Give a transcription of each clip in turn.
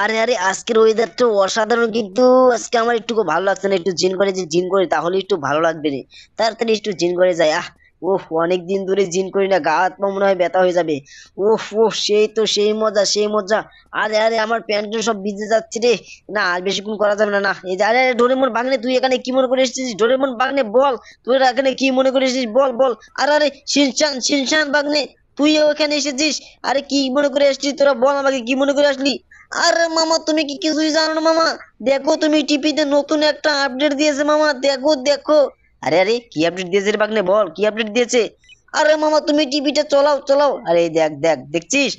আরে আরে আজকের ওয়েদারটা অসাধারণ, কিন্তু আজকে আমার একটু ভালো লাগছে না। একটু জিন করে, যে জিন করি তাহলে একটু ভালো লাগবে রে। তাড়াতাড়ি একটু জিন করে যাই। ওহ, অনেক দিন ধরে জিন করি না, গা হাত পা মনে হয় ব্যথা হয়ে যাবে। ওহ ওহ, সেই তো সেই মজা সেই মজা। আরে আরে আমার প্যান্ট সব ভিজে যাচ্ছে রে। না আর বেশিক্ষণ করা যাবে না। না এই যে, আরে আরে ডোরেমন বাগনে, তুই এখানে কি মনে করে এসেছিস? ডোরেমন বাগনে বল, তুই এখানে কি মনে করে এসেছিস? বল বল। আরে আরে শিনচান শিনচান বাগনে, তুইও এখানে এসেছিস? আরে কি মনে করে এসেছিস তোরা? বল আমাকে, কি মনে করে আসলি? আরে মামা, তুমি কি কিছুই জানো না মামা? দেখো, তুমি টিপিতে নতুন একটা আপডেট দিয়েছে মামা, দেখো দেখো। আরে আরে কি আপডেট দিয়েছে রে বাগনে? বল কি আপডেট দিয়েছে? আরে মামা, তুমি টিভিটা চলাও চলাও। আরে এই দেখ দেখ, দেখছিস?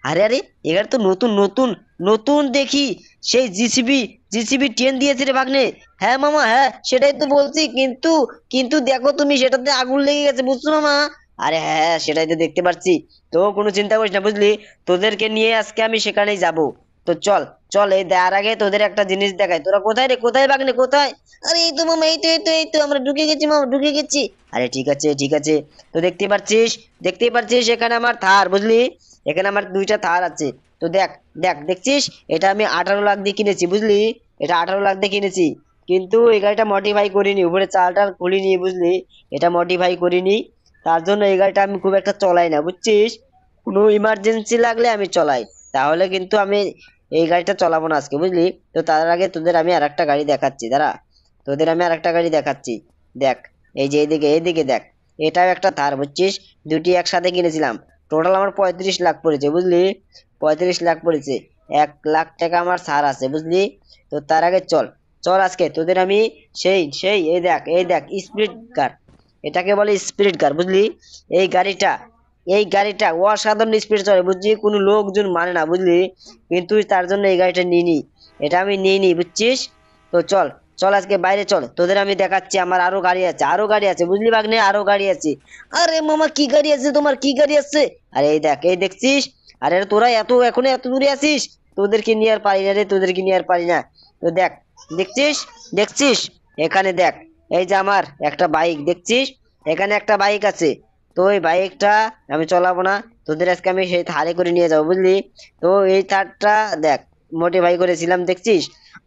আরে আরে, এবার তো নতুন নতুন নতুন দেখি সেই জিসিবি জিসিবি 10 দিয়েছে রে বাগনে। হ্যাঁ মামা, হ্যাঁ সেটাই তো বলছি, কিন্তু কিন্তু দেখো তুমি, সেটাতে আগুন লেগে গেছে, বুঝছো মামা? আরে হ্যাঁ হ্যাঁ, সেটাই তো দেখতে পাচ্ছি। তো কোনো চিন্তা করিস না, বুঝলি? তোদেরকে নিয়ে আজকে আমি সেখানেই যাব। তো চল চল, এই দেখার আগে তোদের একটা জিনিস দেখাই। তোরা কোথায় রে? কোথায় বাগনে, কোথায়? আরে এই তো মামা, এই তো আমরা ঢুকে গেছি মামা, ঢুকে গেছি। আরে ঠিক আছে ঠিক আছে। তো দেখতেই পাচ্ছিস এখানে আমার থার, বুঝলি? এখানে আমার দুইটা থার আছে। তো দেখ দেখ, দেখছিস? এটা আমি 18 লাখ দিয়ে কিনেছি, বুঝলি? এটা 18 লাখ দিয়ে কিনেছি। কিন্তু এই গাড়িটা মডিফাই করিনি, উপরে চালটাল খুলিনি, বুঝলি? এটা মডিফাই করিনি। তার জন্য এই গাড়িটা আমি খুব একটা চলাই না, বুঝছিস? কোনো ইমার্জেন্সি লাগলে আমি চলাই। তাহলে কিন্তু আমি এই গাড়িটা চালাবো না আজকে, বুঝলি? তো তার আগে তোদের আমি আরেকটা গাড়ি দেখাচ্ছি, দাঁড়া। তোদের আমি আরেকটা গাড়ি দেখাচ্ছি। দেখ, এই যে এইদিকে এইদিকে দেখ। এটাও একটা থার, বুঝছিস? দুটি একসাথে কিনেছিলাম। টোটাল আমার 35 লাখ পড়েছে, বুঝলি? 35 লাখ পড়েছে। 1 লাখ টাকা আমার ছাড় আছে, বুঝলি? তো তার আগে চল, চল আজকে তোদের আমি সেই সেই এই দেখ স্পিড কার। এটাকে বলে স্পিরিট কার, বুঝলি? এই গাড়িটা এই গাড়িটা অসাধারণ স্পিড চলে, বুঝলি? কোনো লোকজন মানে না, বুঝলি? কিন্তু তার জন্য এই গাড়িটা নিইনি। এটা আমি নিইনি, বুঝছিস? তো চল, চল আজকে বাইরে চল, তোদের আমি দেখাচ্ছি আমার আরো গাড়ি আছে, আরো গাড়ি আছে, বুঝলি বাগনে? আরো গাড়ি আছে। আরে মামা, কি গাড়ি আছে তোমার? কি গাড়ি আছে? আরে এই দেখ, এই দেখছিস? আরে তোরা এখনো এত দূরে আছিস? তোদেরকে নিয়ে আর পারি না রে, তোদেরকে নিয়ে আর পারি না। তো দেখ, দেখছিস? দেখছিস? এখানে দেখ, এই যে আমার একটা বাইক, দেখছিস? এখানে একটা বাইক আছে। তো ওই বাইকটা আমি চালাবো না, তোদের আজকে আমি সেই থারে করে নিয়ে যাবো, বুঝলি? তো এই থারটা দেখ, মডিফাই করেছিলাম, দেখছিস?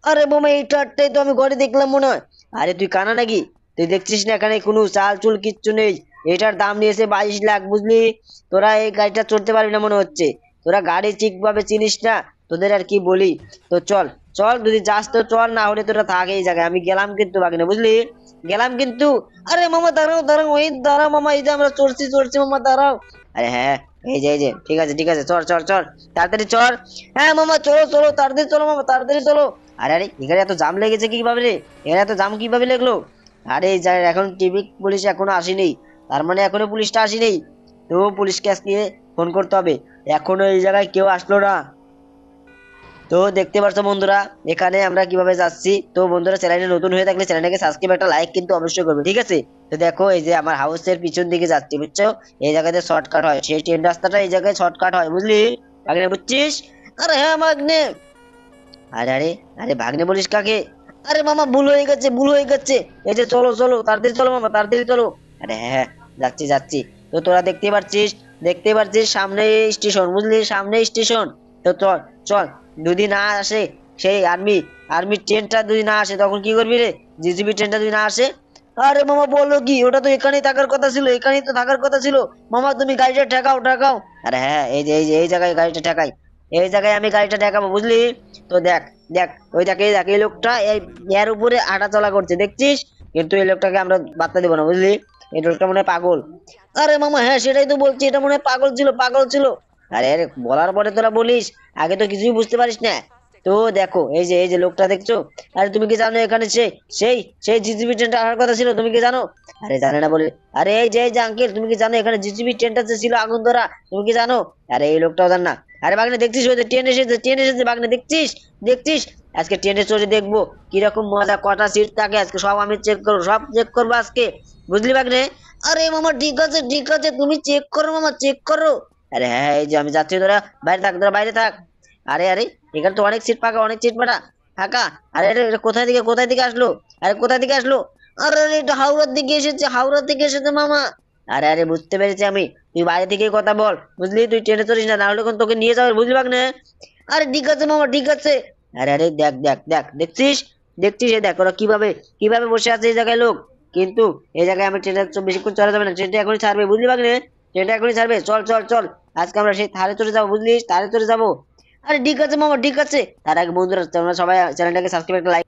আরে বোমা, এই থারটাই তো আমি ঘরে দেখলাম মনে হয়। আরে তুই কানা নাকি? তুই দেখছিস না এখানে কোনো চাল চুল কিচ্ছু নেই? এটার দাম নিয়েছে 22 লাখ, বুঝলি? তোরা এই গাড়িটা চড়তে পারবি না মনে হচ্ছে। তোরা গাড়ি ঠিকভাবে চিনিস না। তোদের আর কি বলি। তো চল, চল যদি যাস তো চল, না হলে তোরা থাক এই জায়গায়, আমি গেলাম কিন্তু বাগনে, বুঝলি? গেলাম কিন্তু। আরে মামা দাঁড়াও দাঁড়াও, এই দাঁড়াও মামা, এই যে আমরা চড়ছি চড়ছি মামা, দাঁড়াও। আরে হ্যাঁ, এই যে ঠিক আছে ঠিক আছে, চল চল চল, তাড়াতাড়ি চল। হ্যাঁ মামা, চলো চলো, তাড়াতাড়ি চলো মামা, তাড়াতাড়ি চলো। আরে আরে, এখানে এত জাম লেগেছে কিভাবে রে? এখানে এত জাম কিভাবে লাগলো? আরে এই যা, এখন টিভি পুলিশ এখনো আসেনি। তার মানে এখনো পুলিশটা আসেনি। তো পুলিশকে আজকে ফোন করতে হবে। এখনো এই জায়গায় কেউ আসলো না। তো দেখতে পাচ্ছ বন্ধুরা, এখানে আমরা কিভাবে যাচ্ছি। তো বন্ধুরা, চ্যানেলটা নতুন হয়ে থাকলে চ্যানেলটাকে সাবস্ক্রাইব, একটা লাইক কিন্তু অবশ্যই করবে, ঠিক আছে? তো দেখো, এই যে আমার হাউসের পিছন দিকে যাচ্ছি, বুঝছো? এই জায়গাতে শর্টকাট হয়, সেই ট্রেন রাস্তাটা এই জায়গায় শর্টকাট হয়, বুঝলি? ভাগ্নে, বুঝছিস? আরে হ্যাঁ ভাগ্নে। আরে আরে, আরে ভাগ্নে বলিস কাকে? আরে মামা, ভুল হয়ে গেছে, ভুল হয়ে গেছে। এই যে চলো চলো, তাড়াতাড়ি চলো মামা, তাড়াতাড়ি চলো। আরে হ্যাঁ হ্যাঁ, যাচ্ছি যাচ্ছি। তো তোরা দেখতে পাচ্ছিস সামনে স্টেশন, বুঝলি? সামনে স্টেশন। তো চল চল, যদি না আসে সেই আর্মি ট্রেনটা যদি না আসে, তখন কি করবি রে? জিজিবি ট্রেনটা যদি না আসে? আরে মামা বললো কি, ওটা তো এখানেই থাকার কথা ছিল, এখানেই তো থাকার কথা ছিল। মামা তুমি গাড়িটা ঠেকাও ঠেকাও। আরে হ্যাঁ, এই যে এই জায়গায় গাড়িটা ঠেকাই। এই জায়গায় আমি গাড়িটা ঠেকাবো, বুঝলি? তো দেখ দেখ, ওই দেখ, এই দেখ, এই লোকটা এই এর উপরে হাঁটা চলা করছে, দেখছিস? কিন্তু এই লোকটাকে আমরা বার্তা দেবো না, বুঝলি? এই লোকটা মনে হয় পাগল। আরে মামা হ্যাঁ, সেটাই তো বলছি, এটা মনে হয় পাগল ছিল, পাগল ছিল। আরে আরে, বলার পরে তোরা বলিস, আগে তো কিছুই বুঝতে পারিস না। তো দেখো, এই যে লোকটা দেখছো? আরে তুমি কি জানো এখানে সেই সেই জিজিবি ট্রেনটা আসার কথা ছিল, তুমি কি জানো? আরে জানে না বলে। আরে এই যে আঙ্কেল, তুমি কি জানো এখানে জিজিবি ট্রেনটা যে ছিল আগুন ধরা? তুমি কি জানো? আরে এই লোকটাও জান না। আরে বাগনে, দেখছিস ওই যে ট্রেন এসেছে, ট্রেন এসেছে বাগনে, দেখছিস? দেখছিস? আজকে ট্রেনে চড়ে দেখবো কিরকম মজা, কটা সিট থাকে আজকে সব আমি চেক করবো, সব চেক করবো আজকে, বুঝলি বাগনে? আরে মামা ঠিক আছে ঠিক আছে, তুমি চেক করো মামা, চেক করো। আরে হ্যাঁ, এই যে আমি যাচ্ছি, তোরা বাইরে থাক, তোরা বাইরে থাক। আরে আরে, এখানে তো অনেক সিট ফাঁকা, অনেক সিট ফাঁকা ফাঁকা। আরে আরে, এটা কোথায় থেকে আসলো? আরে কোথায় থেকে আসলো? আরে আরে, এটা হাওড়ার দিকে এসেছে, হাওড়ার দিকে এসেছে মামা। আরে আরে, বুঝতে পেরেছি আমি। তুই বাইরে থেকেই কথা বল, বুঝলি? তুই ট্রেনে চড়িস না, না হলে কিন্তু তোকে নিয়ে যাবে, বুঝলি বাগনে? আরে ঠিক আছে মামা, ঠিক আছে। আরে আরে, দেখ দেখ দেখ, দেখছিস দেখছিস, এই দেখ ওরা কিভাবে কিভাবে বসে আছে এই জায়গায় লোক। কিন্তু এই জায়গায় আমি ট্রেনটা তো বেশিক্ষণ চলা যাবে না, ট্রেনটা এখনই ছাড়বে, বুঝলি পাগলে? ট্রেনটা এখনই ছাড়বে, চল চল চল। আজকে আমরা সেই থারে চড়ে যাবো, বুঝলিস, থারে চড়ে যাবো। আরে ঠিক আছে মামা, ঠিক আছে। তার আগে বন্ধুরা, তোমরা সবাই চ্যানেলটাকে সাবস্ক্রাইব, লাইক